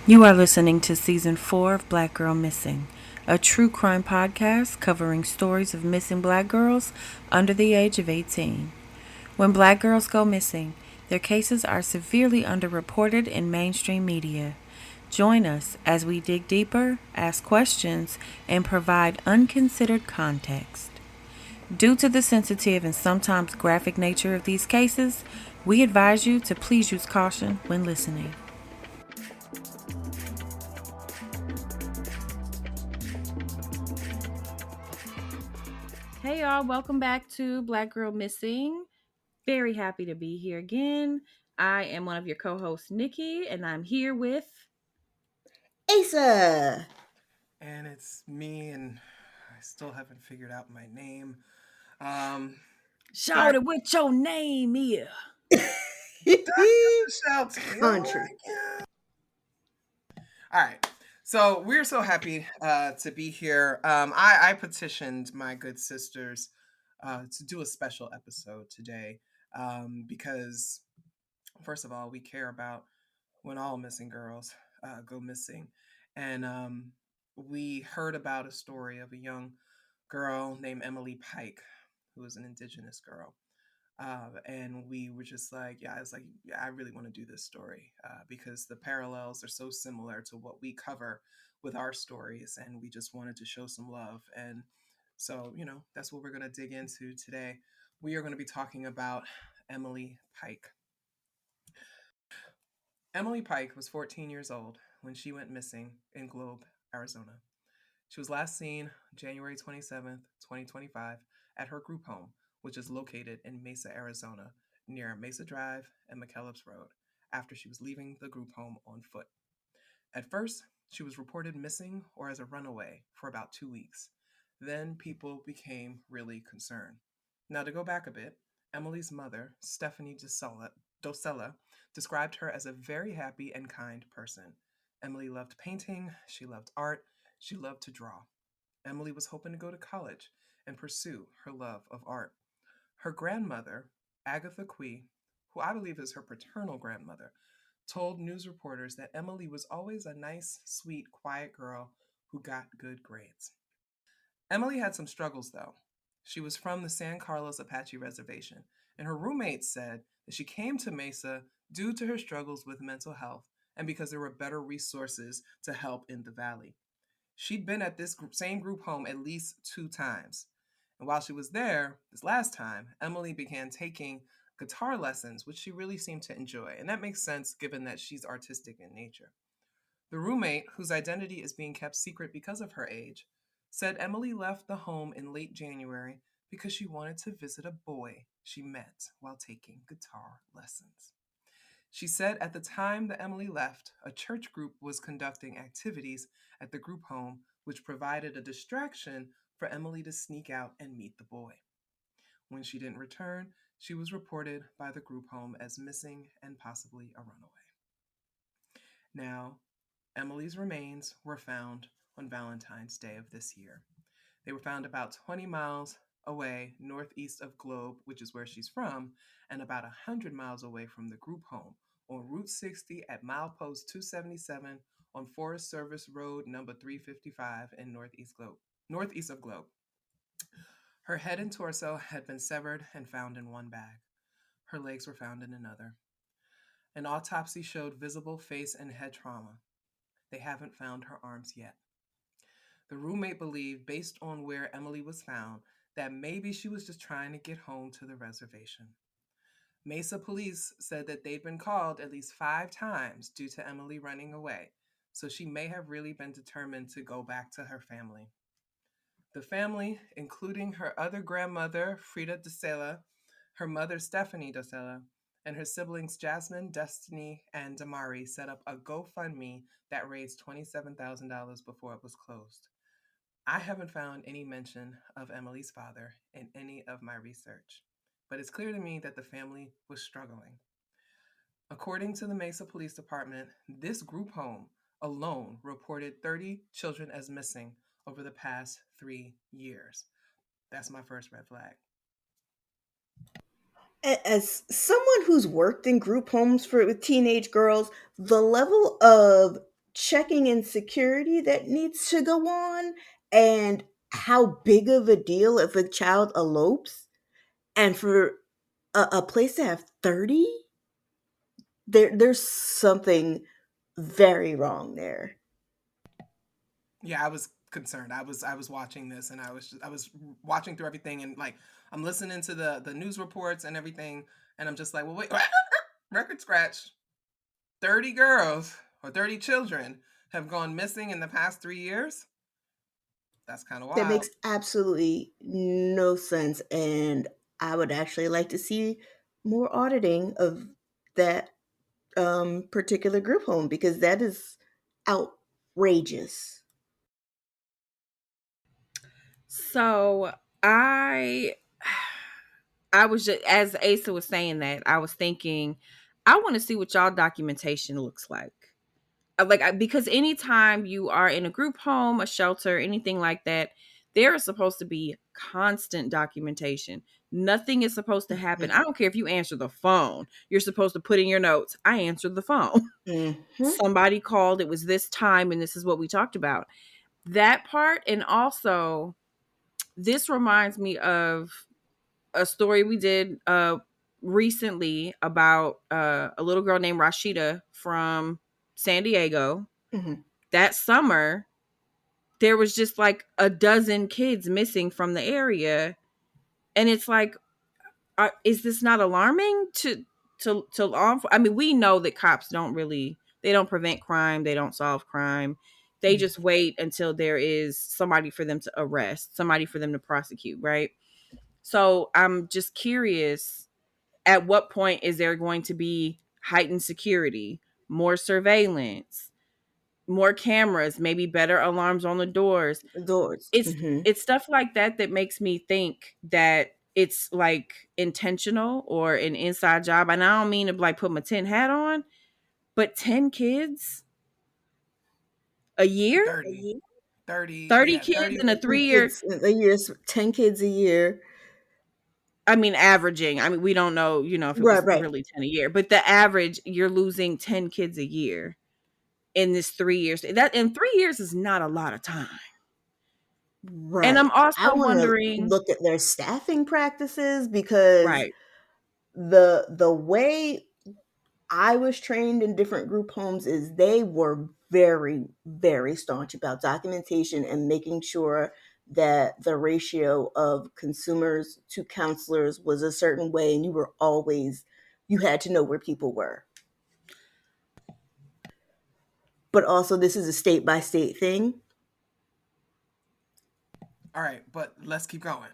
You are listening to Season 4 of Black Girl Missing, a true crime podcast covering stories of missing black girls under the age of 18. When black girls go missing, their cases are severely underreported in mainstream media. Join us as we dig deeper, ask questions, and provide unconsidered context. Due to the sensitive and sometimes graphic nature of these cases, we advise you to please use caution when listening. Hey y'all, welcome back to Black Girl Missing. Very happy to be here again. I am one of your co-hosts, Nikki, and I'm here with Asa. And it's me, and I still haven't figured out my name. Um, Shout back it with your name here. shout. Oh Country. my god! All right, so we're so happy to be here. I petitioned my good sisters to do a special episode today because, first of all, we care about when all missing girls go missing, and we heard about a story of a young girl named Emily Pike, who was an indigenous girl. And we were just like, yeah, it's like, yeah, I really want to do this story because the parallels are so similar to what we cover with our stories. And we just wanted to show some love. And so, that's what we're going to dig into today. We are going to be talking about Emily Pike. Emily Pike was 14 years old when she went missing in Globe, Arizona. She was last seen January 27th, 2025, at her group home, which is located in Mesa, Arizona, near Mesa Drive and McKellips Road, after she was leaving the group home on foot. At first, she was reported missing or as a runaway for about 2 weeks. Then people became really concerned. Now, to go back a bit, Emily's mother, Stephanie Dosella, described her as a very happy and kind person. Emily loved painting, she loved art, she loved to draw. Emily was hoping to go to college and pursue her love of art. Her grandmother, Agatha Quee, who I believe is her paternal grandmother, told news reporters that Emily was always a nice, sweet, quiet girl who got good grades. Emily had some struggles, though. She was from the San Carlos Apache Reservation, and her roommates said that she came to Mesa due to her struggles with mental health and because there were better resources to help in the valley. She'd been at this same group home at least 2 times. And while she was there, this last time, Emily began taking guitar lessons, which she really seemed to enjoy. And that makes sense given that she's artistic in nature. The roommate, whose identity is being kept secret because of her age, said Emily left the home in late January because she wanted to visit a boy she met while taking guitar lessons. She said at the time that Emily left, a church group was conducting activities at the group home, which provided a distraction for Emily to sneak out and meet the boy. When she didn't return, she was reported by the group home as missing and possibly a runaway. Now, Emily's remains were found on Valentine's Day of this year. They were found about 20 miles away northeast of Globe, which is where she's from, and about 100 miles away from the group home on Route 60 at milepost 277 on Forest Service Road number 355 in northeast of Globe. Her head and torso had been severed and found in one bag. Her legs were found in another. An autopsy showed visible face and head trauma. They haven't found her arms yet. The roommate believed, based on where Emily was found, that maybe she was just trying to get home to the reservation. Mesa police said that they'd been called at least 5 times due to Emily running away, so she may have really been determined to go back to her family. The family, including her other grandmother, Frida DeSela, her mother, Stephanie DeSela, and her siblings Jasmine, Destiny, and Damari, set up a GoFundMe that raised $27,000 before it was closed. I haven't found any mention of Emily's father in any of my research, but it's clear to me that the family was struggling. According to the Mesa Police Department, this group home alone reported 30 children as missing over the past 3 years. That's my first red flag. As someone who's worked in group homes for with teenage girls, the level of checking and security that needs to go on, and how big of a deal if a child elopes, and for a place to have 30, there's something very wrong there. Yeah, I was concerned. I was watching this, and I was watching through everything, and like I'm listening to the news reports and everything, and I'm just like, well, wait, record scratch. 30 girls or 30 children have gone missing in the past 3 years. That's kind of That wild. makes absolutely no sense, and I would actually like to see more auditing of that particular group home, because that is outrageous. So I I was just, as Asa was saying that, I was thinking, I want to see what y'all documentation looks like. Because anytime you are in a group home, a shelter, anything like that, there is supposed to be constant documentation. Nothing is supposed to happen. I don't care if you answer the phone. You're supposed to put in your notes, I answered the phone. Mm-hmm. Somebody called, it was this time, and this is what we talked about. That part, and also this reminds me of a story we did recently about a little girl named Rashida from San Diego. Mm-hmm. That summer, there was just like a dozen kids missing from the area, and it's like, is this not alarming to law? I mean, we know that cops don't really, they don't prevent crime, they don't solve crime. They just wait until there is somebody for them to arrest, somebody for them to prosecute, right? So I'm just curious, at what point is there going to be heightened security, more surveillance, more cameras, maybe better alarms on the doors? Doors. It's Mm-hmm. it's stuff like that that makes me think that it's like intentional or an inside job. And I don't mean to like put my tin hat on, but 10 kids a year? 30, 30, 30 yeah, kids 30. in a 3 year. Kids a year, 10 kids a year. I mean, averaging. I mean, we don't know, if it Right, was right, really 10 a year, but the average, you're losing 10 kids a year in this 3 years. That in 3 years is not a lot of time. And I'm right. I also want to wondering, look at their staffing practices, because right. the way I was trained in different group homes is they were very, very staunch about documentation and making sure that the ratio of consumers to counselors was a certain way, and you had to know where people were. But also, this is a state by state thing. All right, but let's keep going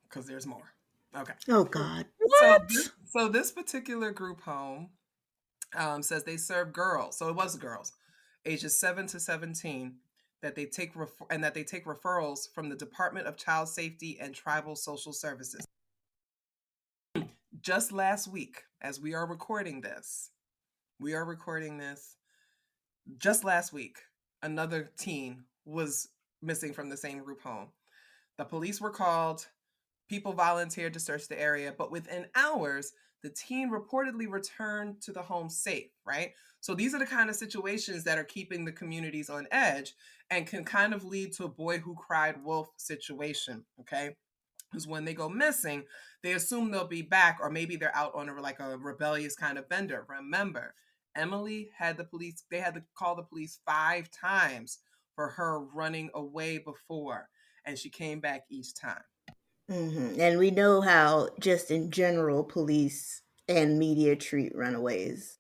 because there's more. Okay. Oh God. What? So this particular group home says they serve girls. So it was girls, ages 7 to 17, that they take and that they take referrals from the Department of Child Safety and Tribal Social Services. Just last week, as we are recording this. Just last week, another teen was missing from the same group home. The police were called. People volunteered to search the area, but within hours, the teen reportedly returned to the home safe, right? So these are the kind of situations that are keeping the communities on edge and can kind of lead to a boy who cried wolf situation, okay? Because when they go missing, they assume they'll be back, or maybe they're out on like a rebellious kind of bender. Remember, they had to call the police 5 times for her running away before, and she came back each time. And we know how, just in general, police and media treat runaways.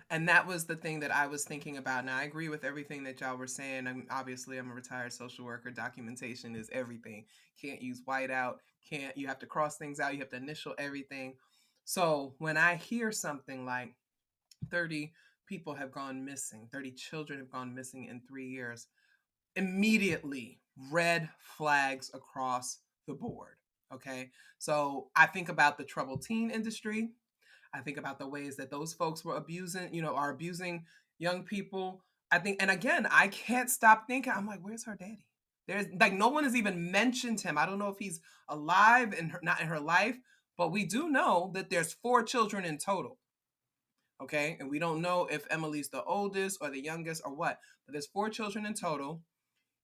And that was the thing that I was thinking about. Now, I agree with everything that y'all were saying. Obviously, I'm a retired social worker. Documentation is everything. Can't use whiteout. Can't You have to cross things out. You have to initial everything. So when I hear something like 30 people have gone missing, 30 children have gone missing in 3 years, immediately red flags across the board. Okay. So I think about the troubled teen industry. I think about the ways that those folks were abusing, are abusing young people. I think, and again, I can't stop thinking, I'm like, where's her daddy? There's like no one has even mentioned him. I don't know if he's alive and not in her life, but we do know that there's 4 children in total. Okay. And we don't know if Emily's the oldest or the youngest or what, but there's 4 children in total.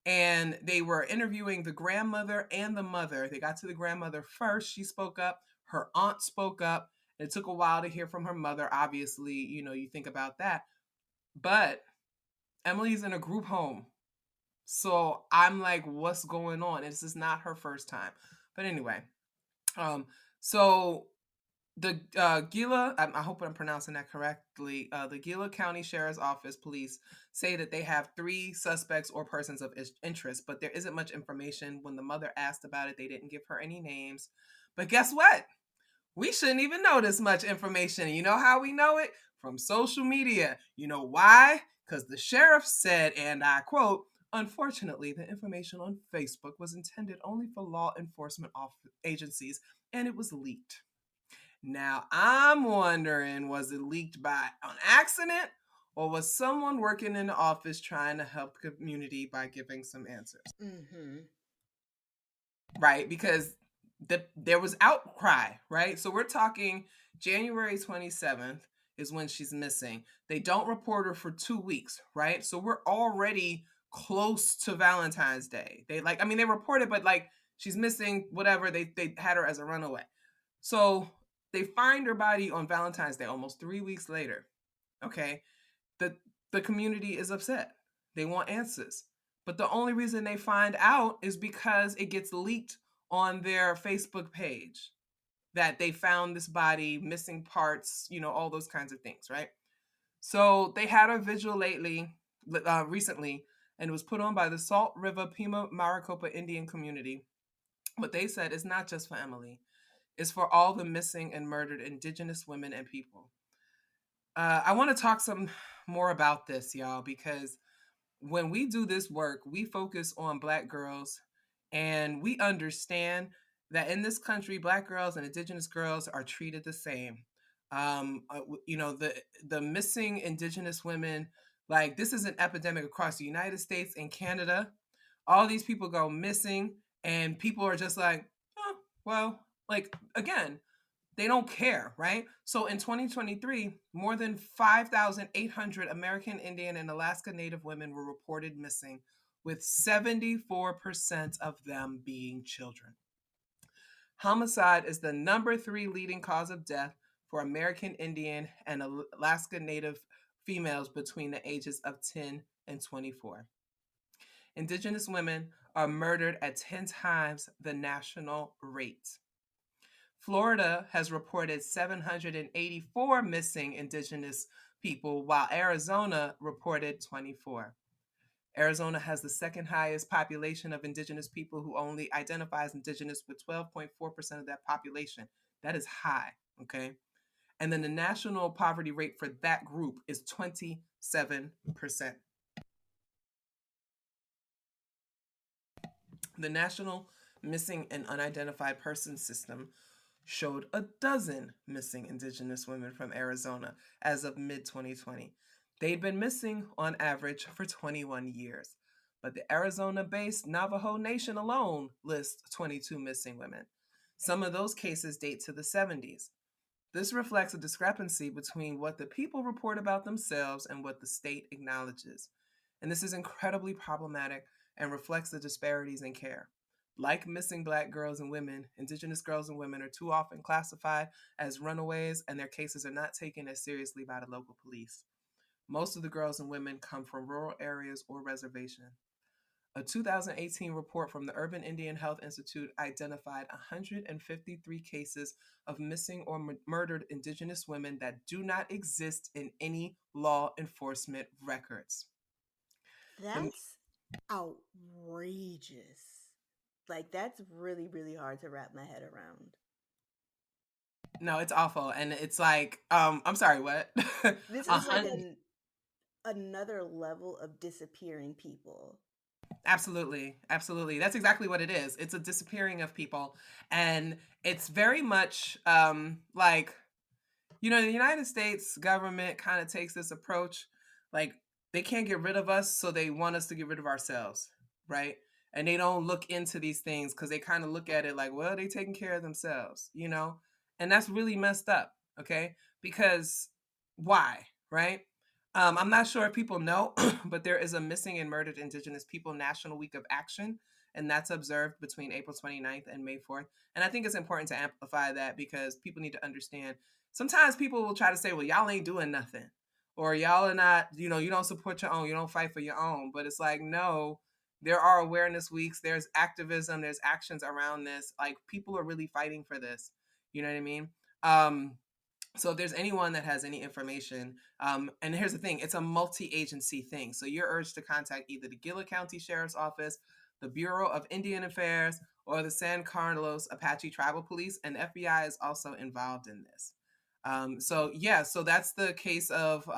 And they were interviewing the grandmother and the mother. They got to the grandmother first. She spoke up. Her aunt spoke up. It took a while to hear from her mother. Obviously, you think about that. But Emily's in a group home. So I'm like, what's going on? This is not her first time. But anyway, so the Gila, I hope I'm pronouncing that correctly. The Gila County Sheriff's Office police say that they have 3 suspects or persons of interest, but there isn't much information. When the mother asked about it, they didn't give her any names. But guess what? We shouldn't even know this much information. You know how we know it? From social media. You know why? Because the sheriff said, and I quote, "Unfortunately, the information on Facebook was intended only for law enforcement agencies, and it was leaked." Now, I'm wondering, was it leaked by an accident, or was someone working in the office trying to help the community by giving some answers? Mm-hmm. Right? Because there was outcry, right? So we're talking January 27th is when she's missing. They don't report her for 2 weeks, right? So we're already close to Valentine's Day. They reported, but like she's missing, whatever. They had her as a runaway. So they find her body on Valentine's Day, almost 3 weeks later. Okay. The community is upset. They want answers. But the only reason they find out is because it gets leaked on their Facebook page that they found this body, missing parts, all those kinds of things, right? So they had a vigil recently, and it was put on by the Salt River Pima Maricopa Indian community. But they said it's not just for Emily, it's for all the missing and murdered Indigenous women and people. I want to talk some more about this, y'all, because when we do this work, we focus on Black girls, and we understand that in this country, Black girls and Indigenous girls are treated the same. The missing Indigenous women, like this is an epidemic across the United States and Canada. All these people go missing, and people are just like, oh, well, like again, they don't care, right? So in 2023, more than 5,800 American Indian and Alaska Native women were reported missing, with 74% of them being children. Homicide is the number 3 leading cause of death for American Indian and Alaska Native females between the ages of 10 and 24. Indigenous women are murdered at 10 times the national rate. Florida has reported 784 missing Indigenous people, while Arizona reported 24. Arizona has the second highest population of Indigenous people who only identify as Indigenous, with 12.4% of that population. That is high, okay? And then the national poverty rate for that group is 27%. The National Missing and Unidentified Persons System showed a dozen missing Indigenous women from Arizona as of mid-2020. They'd been missing on average for 21 years, but the Arizona-based Navajo Nation alone lists 22 missing women. Some of those cases date to the 70s. This reflects a discrepancy between what the people report about themselves and what the state acknowledges. And this is incredibly problematic and reflects the disparities in care. Like missing Black girls and women, Indigenous girls and women are too often classified as runaways, and their cases are not taken as seriously by the local police. Most of the girls and women come from rural areas or reservation. A 2018 report from the Urban Indian Health Institute identified 153 cases of missing or murdered Indigenous women that do not exist in any law enforcement records. The That's outrageous. Like, that's really, really hard to wrap my head around. No, it's awful. And it's like, I'm sorry, what? This A is like hundred, another level of disappearing people. absolutely, absolutely. That's exactly what it is. It's a disappearing of people. And it's very much like, the United States government kind of takes this approach, like they can't get rid of us, so they want us to get rid of ourselves, right? And they don't look into these things because they kind of look at it like, well, they taking care of themselves, and that's really messed up, okay? Because Why, right? I'm not sure if people know, but there is a Missing and Murdered Indigenous People National Week of Action, and that's observed between April 29th and May 4th. And I think it's important to amplify that because people need to understand. Sometimes people will try to say, well, y'all ain't doing nothing, or y'all are not, you don't support your own, you don't fight for your own. But it's like, no, there are awareness weeks, there's activism, there's actions around this. Like, people are really fighting for this. You know what I mean? Um, so if there's anyone that has any information, and here's the thing, it's a multi-agency thing. So you're urged to contact either the Gila County Sheriff's Office, the Bureau of Indian Affairs, or the San Carlos Apache Tribal Police, and FBI is also involved in this. So yeah, so that's the case of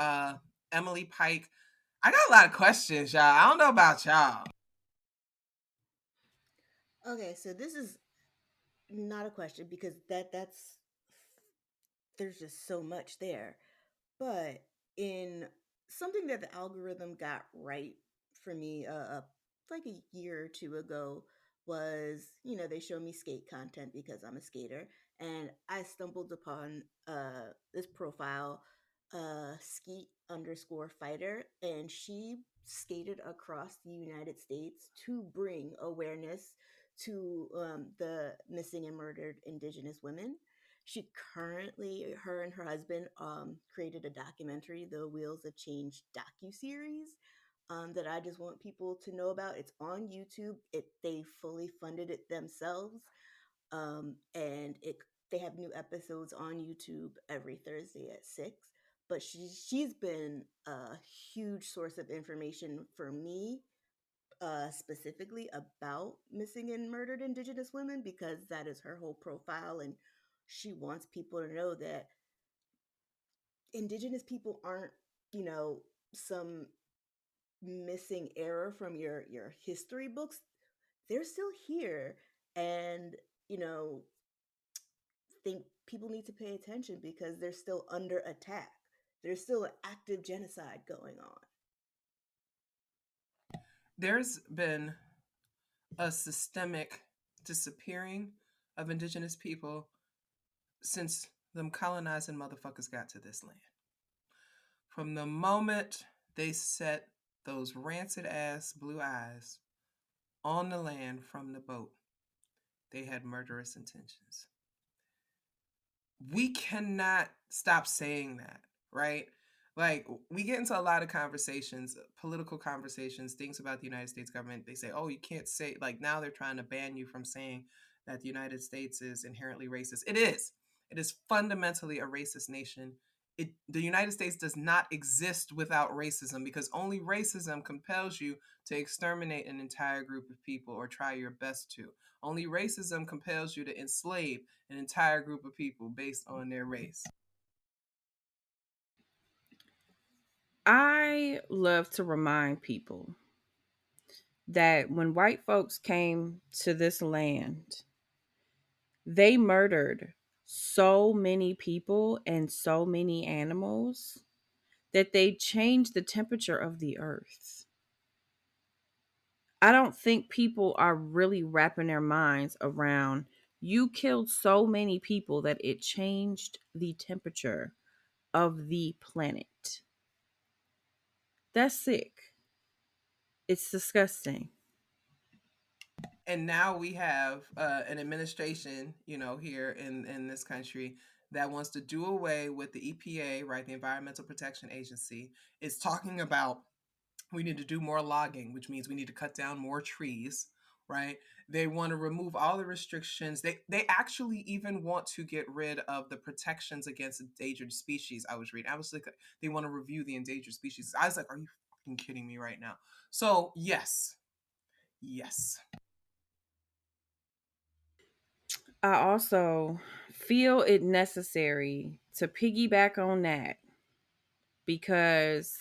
Emily Pike. I got a lot of questions, y'all. I don't know about y'all. Okay, so this is not a question because that's there's just so much there. But in something that the algorithm got right for me like a year or two ago was, they show me skate content because I'm a skater, and I stumbled upon this profile, skeet underscore fighter, and she skated across the United States to bring awareness to the missing and murdered indigenous women. She currently, her and her husband, created a documentary, the Wheels of Change docu-series, that I just want people to know about. It's on YouTube. They fully funded it themselves, and they have new episodes on YouTube every Thursday at 6. But she's been a huge source of information for me, specifically about missing and murdered Indigenous women, because that is her whole profile, and she wants people to know that Indigenous people aren't, you know, some missing error from your history books. They're still here, and you know, think people need to pay attention because they're still under attack. There's still an active genocide going on. There's been a systemic disappearing of indigenous people since them colonizing motherfuckers got to this land. From the moment they set those rancid ass blue eyes on the land from the boat, they had murderous intentions. We cannot stop saying that, right? Like, we get into a lot of conversations, political conversations, things about the United States government. They say, oh, you can't say, like, now they're trying to ban you from saying that the United States is inherently racist. It is. It is fundamentally a racist nation. The United States does not exist without racism, because only racism compels you to exterminate an entire group of people or try your best to. Only racism compels you to enslave an entire group of people based on their race. I love to remind people that when white folks came to this land, they murdered so many people and so many animals that they changed the temperature of the earth. I don't think people are really wrapping their minds around, you killed so many people that it changed the temperature of the planet. That's sick. It's disgusting. And now we have an administration, here in this country that wants to do away with the EPA, right? The Environmental Protection Agency is talking about we need to do more logging, which means we need to cut down more trees, right? They want to remove all the restrictions. They actually even want to get rid of the protections against endangered species. I was reading. I was like, they want to review the endangered species. I was like, are you fucking kidding me right now? So yes, yes. I also feel it necessary to piggyback on that because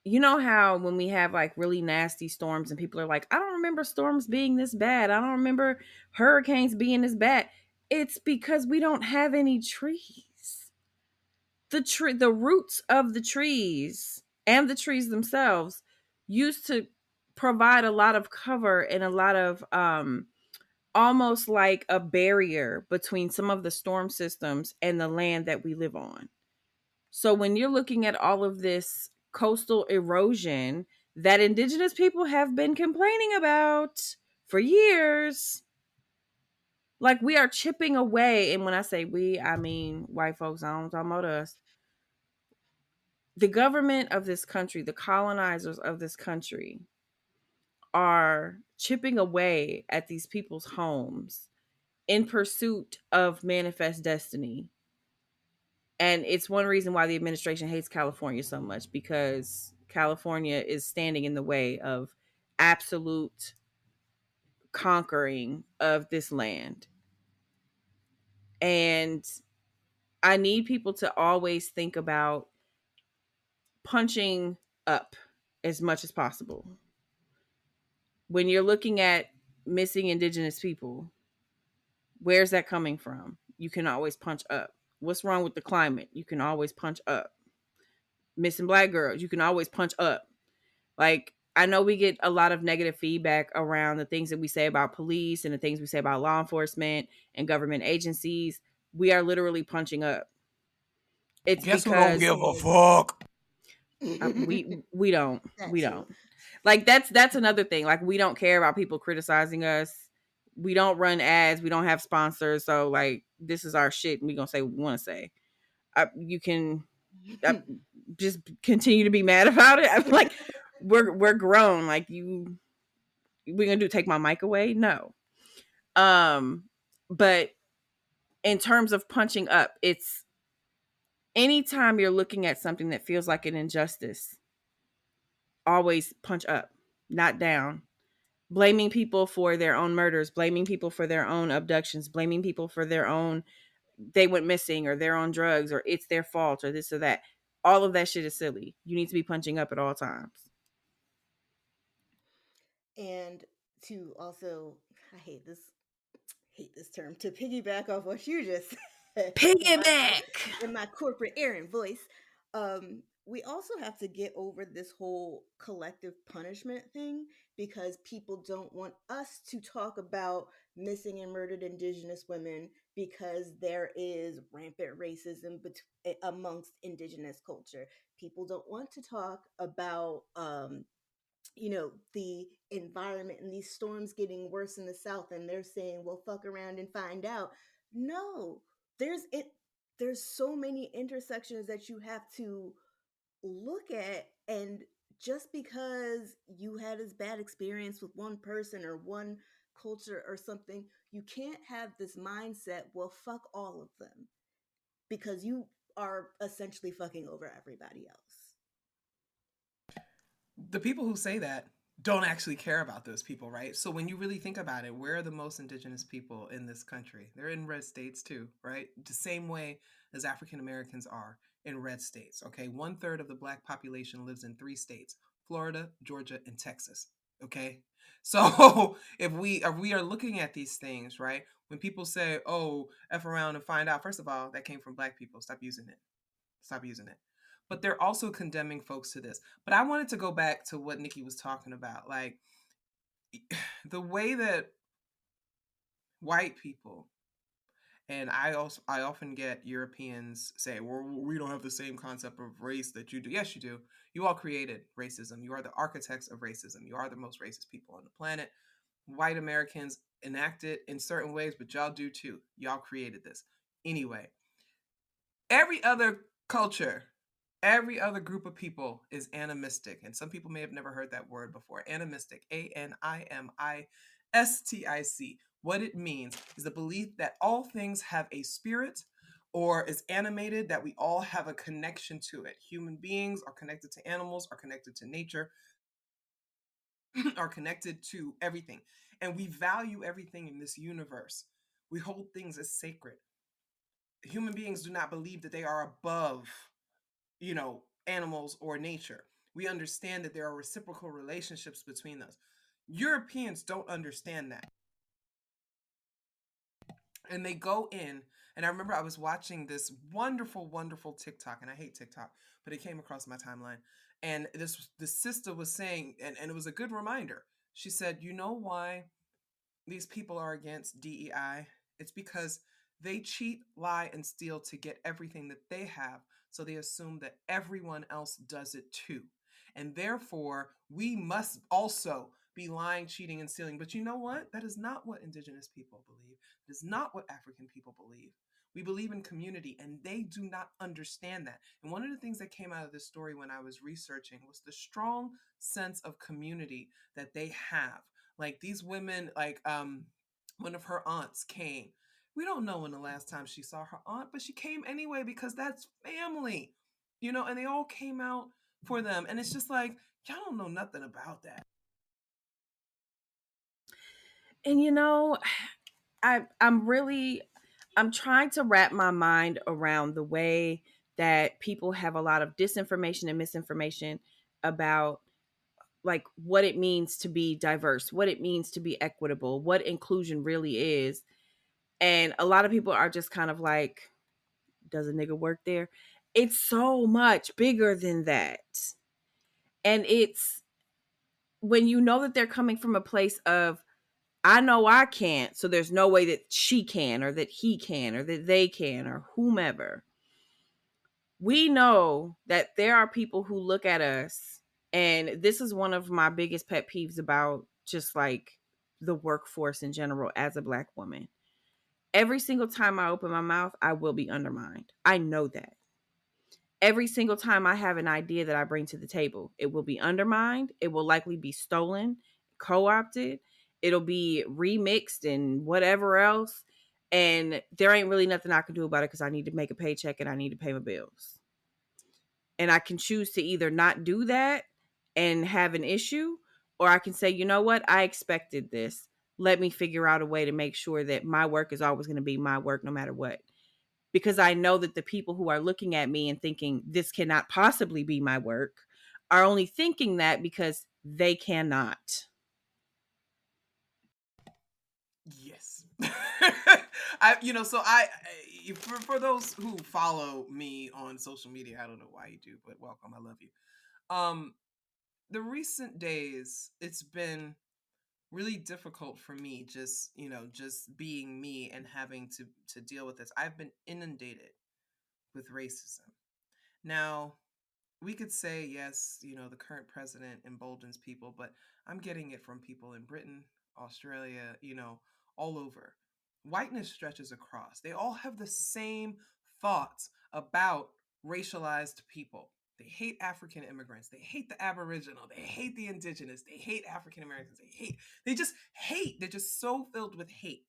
you know how when we have like really nasty storms and people are like, I don't remember storms being this bad. I don't remember hurricanes being this bad. It's because we don't have any trees. The roots of the trees and the trees themselves used to provide a lot of cover and a lot of almost like a barrier between some of the storm systems and the land that we live on. So when you're looking at all of this coastal erosion that indigenous people have been complaining about for years, like we are chipping away. And when I say we, I mean white folks. I don't talk about us. The government of this country, the colonizers of this country, are chipping away at these people's homes in pursuit of manifest destiny. And it's one reason why the administration hates California so much, because California is standing in the way of absolute conquering of this land. And I need people to always think about punching up as much as possible. When you're looking at missing indigenous people, where's that coming from? You can always punch up. What's wrong with the climate? You can always punch up. Missing black girls, you can always punch up. Like, I know we get a lot of negative feedback around the things that we say about police and the things we say about law enforcement and government agencies. We are literally punching up. It's Guess who don't because give a fuck? we That don't too. like that's another thing. Like, we don't care about people criticizing us. We don't run ads. We don't have sponsors. So like, this is our shit, and we gonna say what we want to say. You can just continue to be mad about it. I'm like, we're grown. Like, we're gonna do take my mic away? No. Um, but in terms of punching up, it's anytime you're looking at something that feels like an injustice, always punch up, not down. Blaming people for their own murders, blaming people for their own abductions, blaming people for their own they went missing or they're on drugs or it's their fault or this or that. All of that shit is silly. You need to be punching up at all times. And to also, I hate this term, to piggyback off what you just said Piggyback. in my corporate Aaron voice. We also have to get over this whole collective punishment thing, because people don't want us to talk about missing and murdered indigenous women, because there is rampant racism amongst indigenous culture. People don't want to talk about the environment and these storms getting worse in the south, and they're saying, well, fuck around and find out. No, there's so many intersections that you have to look at. And just because you had this bad experience with one person or one culture or something, you can't have this mindset, well, fuck all of them, because you are essentially fucking over everybody else. The people who say that don't actually care about those people, right? So when you really think about it, where are the most indigenous people in this country? They're in red states too, right? The same way as African Americans are in red states. Okay, 1/3 of the black population lives in 3 states: Florida, Georgia, and Texas. Okay, so if we are looking at these things, right? When people say, "Oh, f around and find out," first of all, that came from black people. Stop using it. Stop using it. But they're also condemning folks to this. But I wanted to go back to what Nikki was talking about, like the way that white people, and I often get Europeans say, "Well, we don't have the same concept of race that you do." Yes, you do. You all created racism. You are the architects of racism. You are the most racist people on the planet. White Americans enact it in certain ways, but y'all do too. Y'all created this. Anyway, every other culture, every other group of people is animistic. And some people may have never heard that word before. Animistic, Animistic. What it means is the belief that all things have a spirit or is animated, that we all have a connection to it. Human beings are connected to animals, are connected to nature, are connected to everything. And we value everything in this universe. We hold things as sacred. Human beings do not believe that they are above, animals or nature. We understand that there are reciprocal relationships between us. Europeans don't understand that. And they go in, and I remember I was watching this wonderful, wonderful TikTok, and I hate TikTok, but it came across my timeline. And this sister was saying, and it was a good reminder. She said, "You know why these people are against DEI? It's because they cheat, lie, and steal to get everything that they have, So they assume that everyone else does it too. And therefore, we must also be lying, cheating, and stealing. But you know what? That is not what Indigenous people believe. It is not what African people believe. We believe in community, and they do not understand that. And one of the things that came out of this story when I was researching was the strong sense of community that they have. Like these women, like one of her aunts came. We don't know when the last time she saw her aunt, but she came anyway because that's family, and they all came out for them. And it's just like, y'all don't know nothing about that. And I'm trying to wrap my mind around the way that people have a lot of disinformation and misinformation about like what it means to be diverse, what it means to be equitable, what inclusion really is. And a lot of people are just kind of like, does a nigga work there? It's so much bigger than that. And it's when you know that they're coming from a place of, I know I can't, so there's no way that she can, or that he can, or that they can, or whomever. We know that there are people who look at us, and this is one of my biggest pet peeves about just like the workforce in general as a Black woman. Every single time I open my mouth, I will be undermined. I know that. Every single time I have an idea that I bring to the table, it will be undermined. It will likely be stolen, co opted. It'll be remixed and whatever else. And there ain't really nothing I can do about it because I need to make a paycheck and I need to pay my bills. And I can choose to either not do that and have an issue, or I can say, you know what? I expected this. Let me figure out a way to make sure that my work is always going to be my work no matter what, because I know that the people who are looking at me and thinking this cannot possibly be my work are only thinking that because they cannot. Yes. For those who follow me on social media, I don't know why you do, but welcome. I love you. Um, the recent days, it's been really difficult for me just being me and having to deal with this. I've been inundated with racism. Now, we could say yes, the current president emboldens people, but I'm getting it from people in Britain, Australia, all over. Whiteness stretches across. They all have the same thoughts about racialized people. They hate African immigrants. They hate the Aboriginal. They hate the indigenous. They hate African Americans. They just hate. They're just so filled with hate.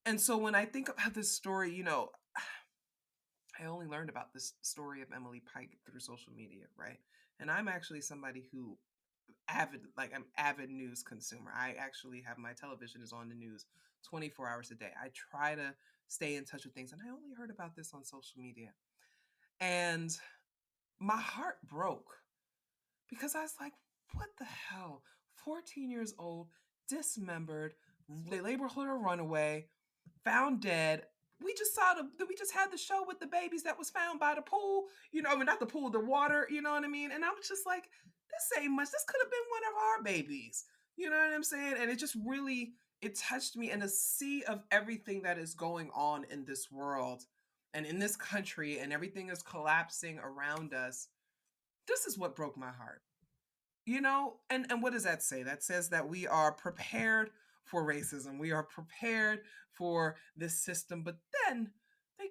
And so when I think about this story, I only learned about this story of Emily Pike through social media, right? And I'm actually somebody who I'm avid news consumer. I actually have my television is on the news 24 hours a day. I try to stay in touch with things, and I only heard about this on social media. And my heart broke because I was like, what the hell? 14 years old, dismembered, they labeled her a runaway, found dead. We just had the show with the babies that was found by the pool, I mean, not the pool, the water, you know what I mean? And I was just like, this ain't much. This could have been one of our babies. You know what I'm saying? And it just really, it touched me in a sea of everything that is going on in this world and in this country, and everything is collapsing around us. This is what broke my heart. And what does that say? That says that we are prepared for racism. We are prepared for this system. But then they,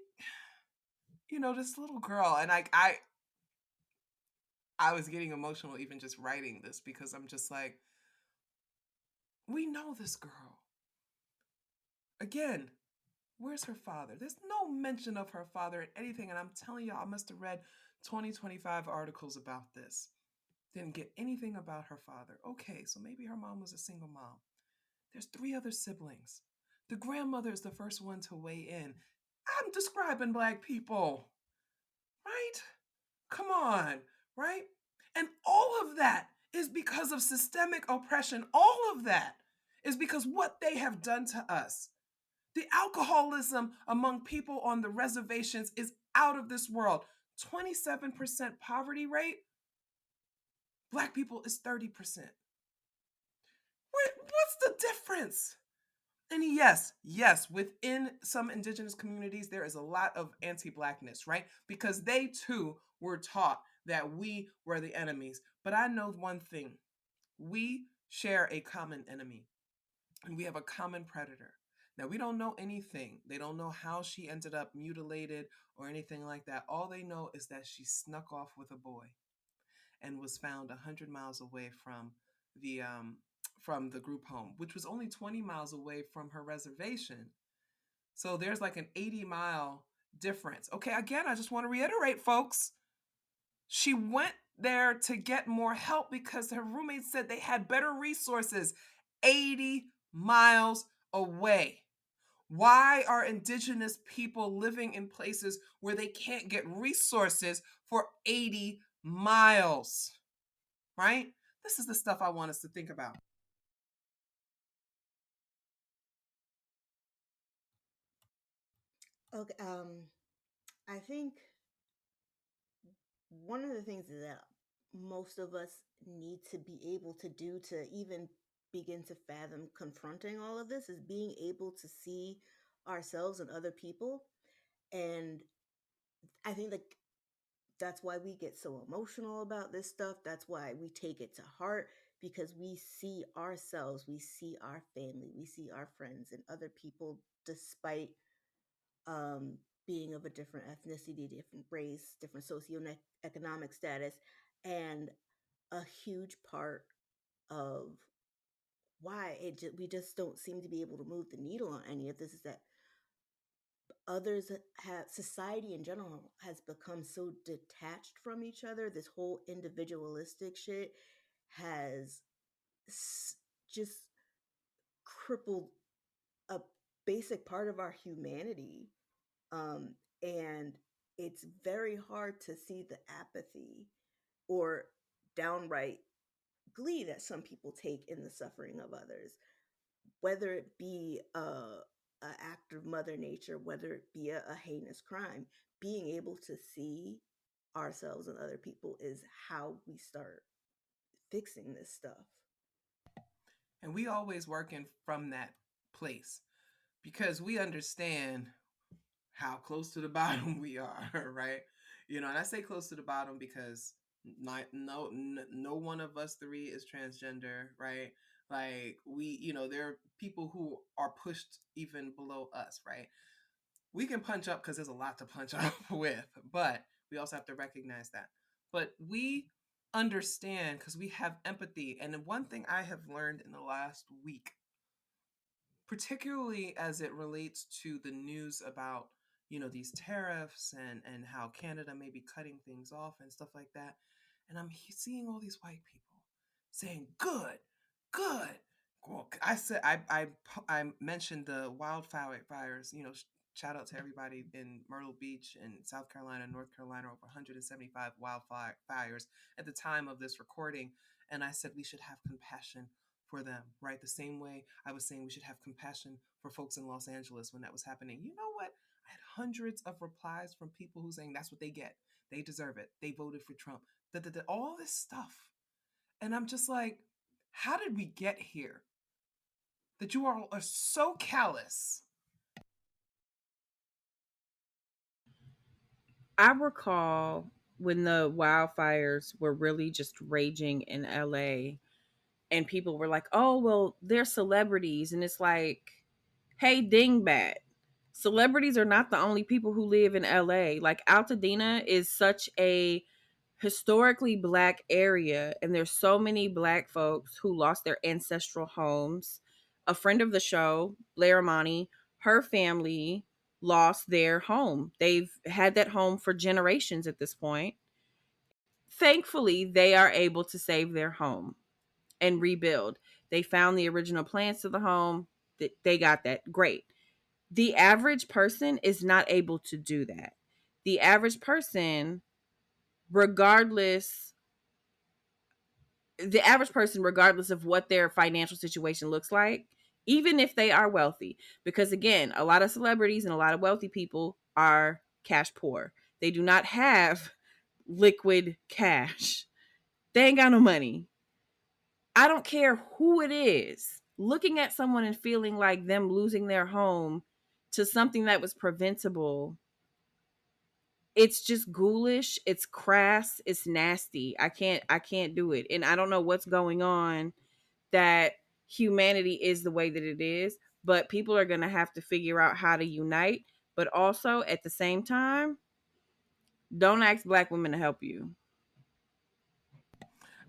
this little girl, and I was getting emotional even just writing this, because I'm just like, we know this girl. Again, where's her father? There's no mention of her father in anything. And I'm telling y'all, I must have read 20-25 articles about this. Didn't get anything about her father. Okay, so maybe her mom was a single mom. There's 3 other siblings. The grandmother is the first one to weigh in. I'm describing Black people, right? Come on, right? And all of that is because of systemic oppression. All of that is because what they have done to us. The alcoholism among people on the reservations is out of this world. 27% poverty rate. Black people is 30%. What's the difference? And yes, within some indigenous communities, there is a lot of anti blackness, right? Because they too were taught that we were the enemies. But I know one thing, we share a common enemy, and we have a common predator. Now, we don't know anything. They don't know how she ended up mutilated or anything like that. All they know is that she snuck off with a boy and was found 100 miles away the from the group home, which was only 20 miles away from her reservation. So there's like an 80-mile difference. Okay, again, I just want to reiterate, folks. She went there to get more help because her roommates said they had better resources 80 miles away. Why are indigenous people living in places where they can't get resources for 80 miles? Right? This is the stuff I want us to think about. Okay, I think one of the things that most of us need to be able to do to even begin to fathom confronting all of this is being able to see ourselves and other people. And I think like that's why we get so emotional about this stuff. That's why we take it to heart because we see ourselves, we see our family, we see our friends and other people despite um, being of a different ethnicity, different race, different socioeconomic status. And a huge part of why we just don't seem to be able to move the needle on any of this is that others have society in general has become so detached from each other. This whole individualistic shit has s- just crippled a basic part of our humanity. um, and it's very hard to see the apathy or downright glee that some people take in the suffering of others, whether it be a act of Mother Nature, whether it be a heinous crime. Being able to see ourselves and other people is how we start fixing this stuff. And we always working from that place because we understand how close to the bottom we are, right? And I say close to the bottom because no one of us three is transgender, right? Like there are people who are pushed even below us, right? We can punch up because there's a lot to punch up with, but we also have to recognize that. But we understand because we have empathy. And one thing I have learned in the last week, particularly as it relates to the news about these tariffs and how Canada may be cutting things off and stuff like that, and I'm seeing all these white people saying good, good. Well, I said I mentioned the wildfires. Shout out to everybody in Myrtle Beach and South Carolina, North Carolina, over 175 wildfires at the time of this recording, and I said we should have compassion for them, right? The same way I was saying we should have compassion for folks in Los Angeles when that was happening. You know what? I had hundreds of replies from people who saying that's what they get. They deserve it. They voted for Trump. All this stuff. And I'm just like, how did we get here? That you all are so callous. I recall when the wildfires were really just raging in LA and people were like, "Oh, well, they're celebrities." And it's like, "Hey, dingbat. Celebrities are not the only people who live in LA. Like Altadena is such a historically black area and there's so many black folks who lost their ancestral homes. A friend of the show, Blair Amani, her family lost their home. They've had that home for generations at this point. Thankfully, they are able to save their home and rebuild. They found the original plans to the home. They got that. Great. The average person is not able to do that. The average person, regardless regardless of what their financial situation looks like, even if they are wealthy, because again, a lot of celebrities and a lot of wealthy people are cash poor. They do not have liquid cash. They ain't got no money. I don't care who it is. looking at someone and feeling like them losing their home to something that was preventable, it's just ghoulish, it's crass, it's nasty. I can't do it. And I don't know what's going on that humanity is the way that it is, but people are going to have to figure out how to unite, but also at the same time, don't ask black women to help you.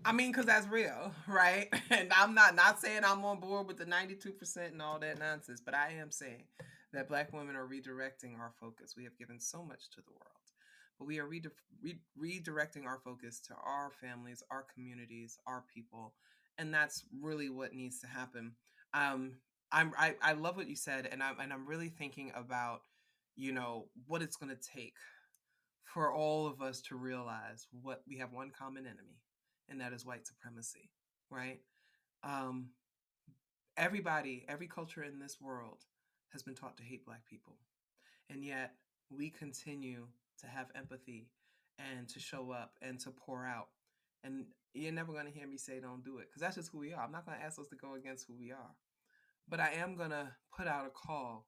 I mean, because that's real, right? And I'm not saying I'm on board with the 92% and all that nonsense, but I am saying that black women are redirecting our focus. We have given so much to the world, but we are redirecting our focus to our families, our communities, our people, and that's really what needs to happen. Um, I love what you said, and I'm really thinking about, what it's going to take for all of us to realize what we have one common enemy, and that is white supremacy, right? Um, every culture in this world has been taught to hate black people, and yet we continue to have empathy and to show up and to pour out. And you're never going to hear me say don't do it because that's just who we are. I'm not going to ask us to go against who we are, but I am going to put out a call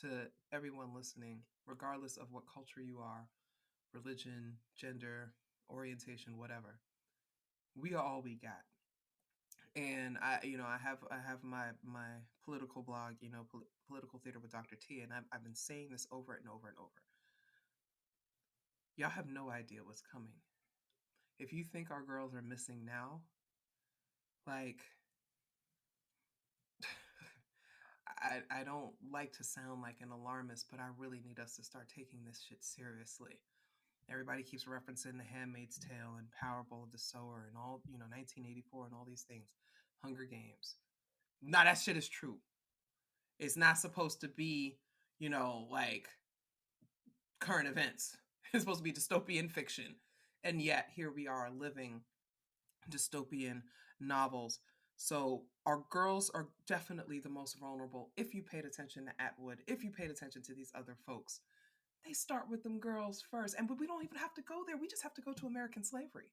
to everyone listening, regardless of what culture you are, religion, gender, orientation, whatever. We are all we got. And I have my political blog, political theater with Dr. T, and I've been saying this over and over and over. Y'all have no idea what's coming. If you think our girls are missing now, like I don't like to sound like an alarmist, but I really need us to start taking this shit seriously. Everybody keeps referencing The Handmaid's Tale and Parable of the Sower and all, 1984 and all these things, Hunger Games. Now that shit is true. It's not supposed to be, like current events. It's supposed to be dystopian fiction. And yet here we are living dystopian novels. So our girls are definitely the most vulnerable. If you paid attention to Atwood, if you paid attention to these other folks, they start with them girls first. And but we don't even have to go there. We just have to go to American slavery.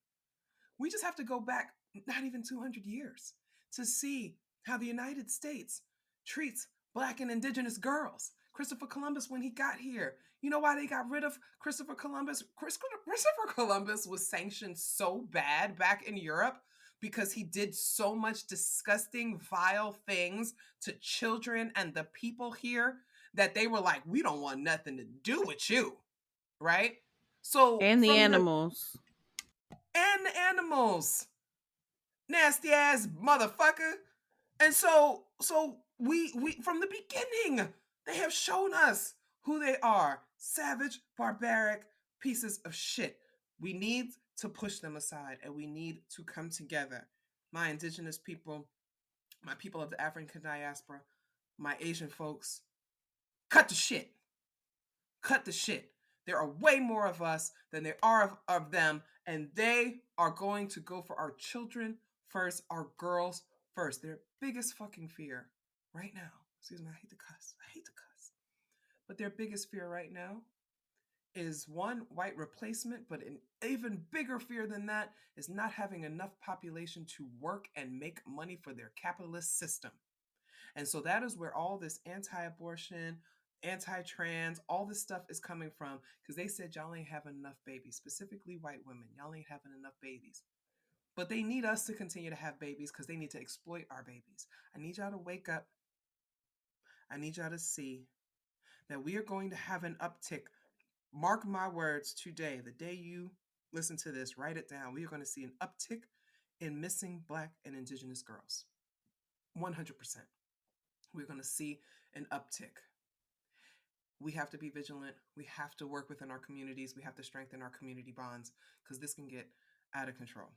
We just have to go back not even 200 years to see how the United States treats black and indigenous girls. Christopher Columbus, when he got here, you know why they got rid of Christopher Columbus? Christopher Columbus was sanctioned so bad back in Europe because he did so much disgusting, vile things to children and the people here that they were like, we don't want nothing to do with you, right? So And the from the animals. and the animals, nasty ass motherfucker. And so we from the beginning they have shown us who they are: savage, barbaric pieces of shit. We need to push them aside and we need to come together. My indigenous people, my people of the African diaspora, my Asian folks, cut the shit. Cut the shit. There are way more of us than there are of them, and they are going to go for our children first, our girls first. Their biggest fucking fear right now, excuse me, I hate to cuss. I hate to cuss. But their biggest fear right now is one, white replacement, but an even bigger fear than that is not having enough population to work and make money for their capitalist system. And so that is where all this anti-abortion, anti-trans, all this stuff is coming from because they said y'all ain't having enough babies, specifically white women. Y'all ain't having enough babies. But they need us to continue to have babies because they need to exploit our babies. I need y'all to wake up. I need y'all to see that we are going to have an uptick. Mark my words today, the day you listen to this, write it down. We are going to see an uptick in missing black and indigenous girls. 100%. We're going to see an uptick. We have to be vigilant. We have to work within our communities. We have to strengthen our community bonds because this can get out of control.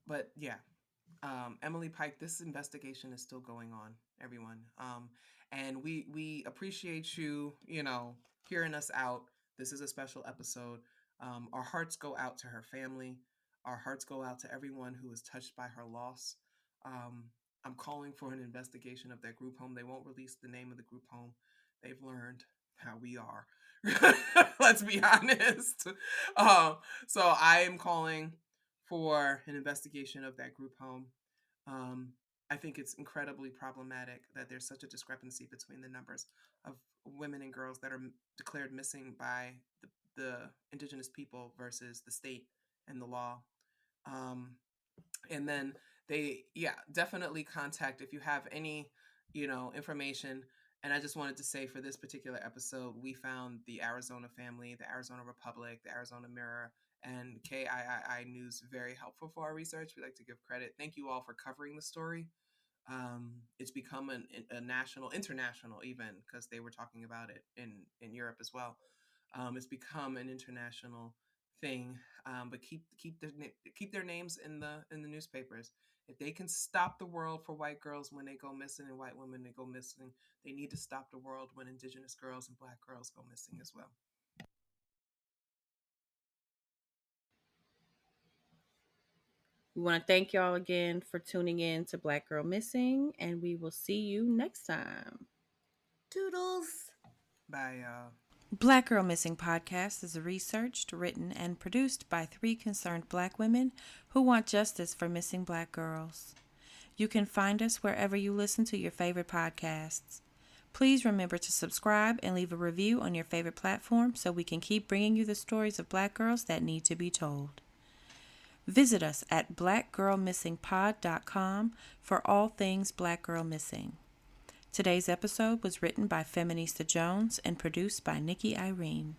But yeah, Emily Pike, this investigation is still going on, everyone. And we appreciate you, hearing us out. This is a special episode. Our hearts go out to her family. Our hearts go out to everyone who was touched by her loss. Um, I'm calling for an investigation of that group home. They won't release the name of the group home. They've learned how we are. Let's be honest. So I am calling for an investigation of that group home. Um, I think it's incredibly problematic that there's such a discrepancy between the numbers of women and girls that are declared missing by the indigenous people versus the state and the law. Um, and then they, yeah, definitely contact if you have any, information. And I just wanted to say, for this particular episode, we found the Arizona Family, the Arizona Republic, the Arizona Mirror, and KIII News very helpful for our research. We like to give credit. Thank you all for covering the story. It's become a national, international, even, because they were talking about it in Europe as well. It's become an international thing. But keep their names in the newspapers. If they can stop the world for white girls when they go missing and white women they go missing, they need to stop the world when indigenous girls and black girls go missing as well. We want to thank y'all again for tuning in to Black Girl Missing, and we will see you next time. Toodles. Bye, y'all. Black Girl Missing podcast is researched, written, and produced by 3 concerned black women who want justice for missing black girls. You can find us wherever you listen to your favorite podcasts. Please remember to subscribe and leave a review on your favorite platform so we can keep bringing you the stories of black girls that need to be told. Visit us at blackgirlmissingpod.com for all things Black Girl Missing. Today's episode was written by Feminista Jones and produced by Nikki Irene.